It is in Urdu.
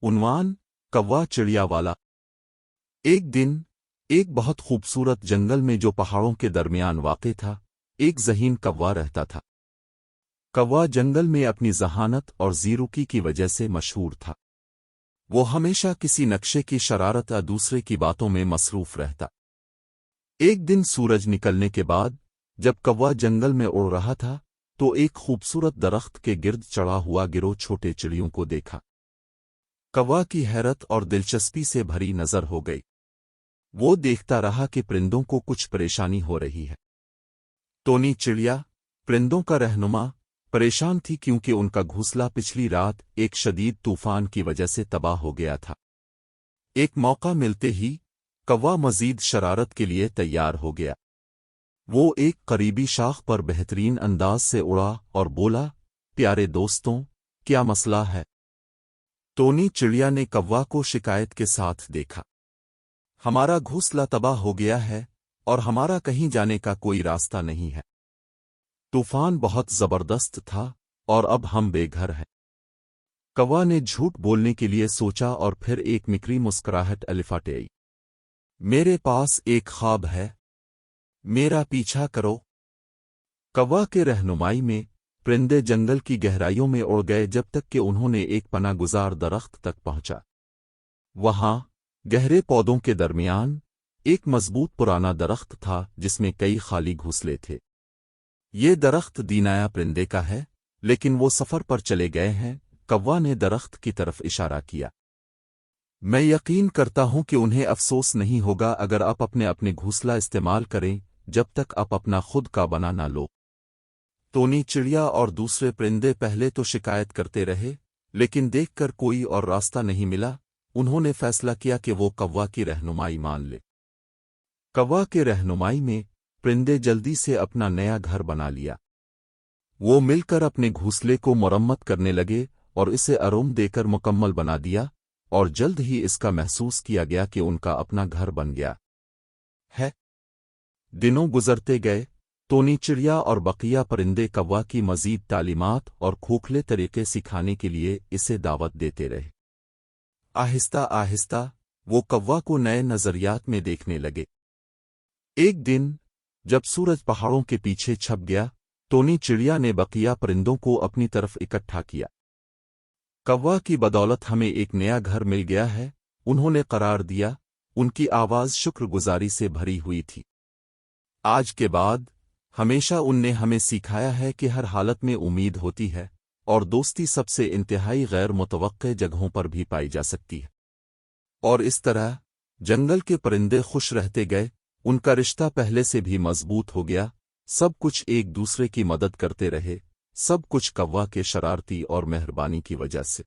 عنوان کوا چڑیا والا۔ ایک دن ایک بہت خوبصورت جنگل میں جو پہاڑوں کے درمیان واقع تھا، ایک ذہین کوا رہتا تھا۔ کوا جنگل میں اپنی ذہانت اور زیرکی کی وجہ سے مشہور تھا۔ وہ ہمیشہ کسی نقشے کی شرارت یا دوسرے کی باتوں میں مصروف رہتا۔ ایک دن سورج نکلنے کے بعد جب کوا جنگل میں اڑ رہا تھا تو ایک خوبصورت درخت کے گرد چڑھا ہوا گروہ چھوٹے چڑیوں کو دیکھا۔ کوا کی حیرت اور دلچسپی سے بھری نظر ہو گئی۔ وہ دیکھتا رہا کہ پرندوں کو کچھ پریشانی ہو رہی ہے۔ ٹونی چڑیا، پرندوں کا رہنما، پریشان تھی کیونکہ ان کا گھونسلہ پچھلی رات ایک شدید طوفان کی وجہ سے تباہ ہو گیا تھا۔ ایک موقع ملتے ہی کوا مزید شرارت کے لیے تیار ہو گیا۔ وہ ایک قریبی شاخ پر بہترین انداز سے اڑا اور بولا، پیارے دوستوں، کیا مسئلہ ہے؟ ٹونی چڑیا نے کوا کو شکایت کے ساتھ دیکھا۔ ہمارا گھونسلہ تباہ ہو گیا ہے اور ہمارا کہیں جانے کا کوئی راستہ نہیں ہے۔ طوفان بہت زبردست تھا اور اب ہم بے گھر ہیں۔ کوا نے جھوٹ بولنے کے لیے سوچا اور پھر ایک مکری مسکراہٹ الفاٹی۔ میرے پاس ایک خواب ہے، میرا پیچھا کرو۔ کوا کے رہنمائی میں پرندے جنگل کی گہرائیوں میں اڑ گئے جب تک کہ انہوں نے ایک پناہ گزار درخت تک پہنچا۔ وہاں گہرے پودوں کے درمیان ایک مضبوط پرانا درخت تھا جس میں کئی خالی گھونسلے تھے۔ یہ درخت دینایا پرندے کا ہے، لیکن وہ سفر پر چلے گئے ہیں۔ کوا نے درخت کی طرف اشارہ کیا۔ میں یقین کرتا ہوں کہ انہیں افسوس نہیں ہوگا اگر آپ اپنے گھونسلہ استعمال کریں جب تک آپ اپنا خود کا بنا نہ لو۔ ٹونی چڑیا اور دوسرے پرندے پہلے تو شکایت کرتے رہے، لیکن دیکھ کر کوئی اور راستہ نہیں ملا۔ انہوں نے فیصلہ کیا کہ وہ کوا کی رہنمائی مان لے۔ کوا کے رہنمائی میں پرندے جلدی سے اپنا نیا گھر بنا لیا۔ وہ مل کر اپنے گھونسلے کو مرمت کرنے لگے اور اسے آرام دے کر مکمل بنا دیا، اور جلد ہی اس کا محسوس کیا گیا کہ ان کا اپنا گھر بن گیا ہے۔ دنوں گزرتے گئے۔ ٹونی چڑیا اور بقیہ پرندے کوا کی مزید تعلیمات اور کھوکھلے طریقے سکھانے کے لیے اسے دعوت دیتے رہے۔ آہستہ آہستہ وہ کوا کو نئے نظریات میں دیکھنے لگے۔ ایک دن جب سورج پہاڑوں کے پیچھے چھپ گیا، ٹونی چڑیا نے بقیہ پرندوں کو اپنی طرف اکٹھا کیا۔ کوا کی بدولت ہمیں ایک نیا گھر مل گیا ہے، انہوں نے قرار دیا۔ ان کی آواز شکر گزاری سے بھری ہوئی تھی۔ آج کے بعد ہمیشہ ان نے ہمیں سکھایا ہے کہ ہر حالت میں امید ہوتی ہے، اور دوستی سب سے انتہائی غیر متوقع جگہوں پر بھی پائی جا سکتی ہے۔ اور اس طرح جنگل کے پرندے خوش رہتے گئے، ان کا رشتہ پہلے سے بھی مضبوط ہو گیا، سب کچھ ایک دوسرے کی مدد کرتے رہے، سب کچھ کوا کے شرارتی اور مہربانی کی وجہ سے۔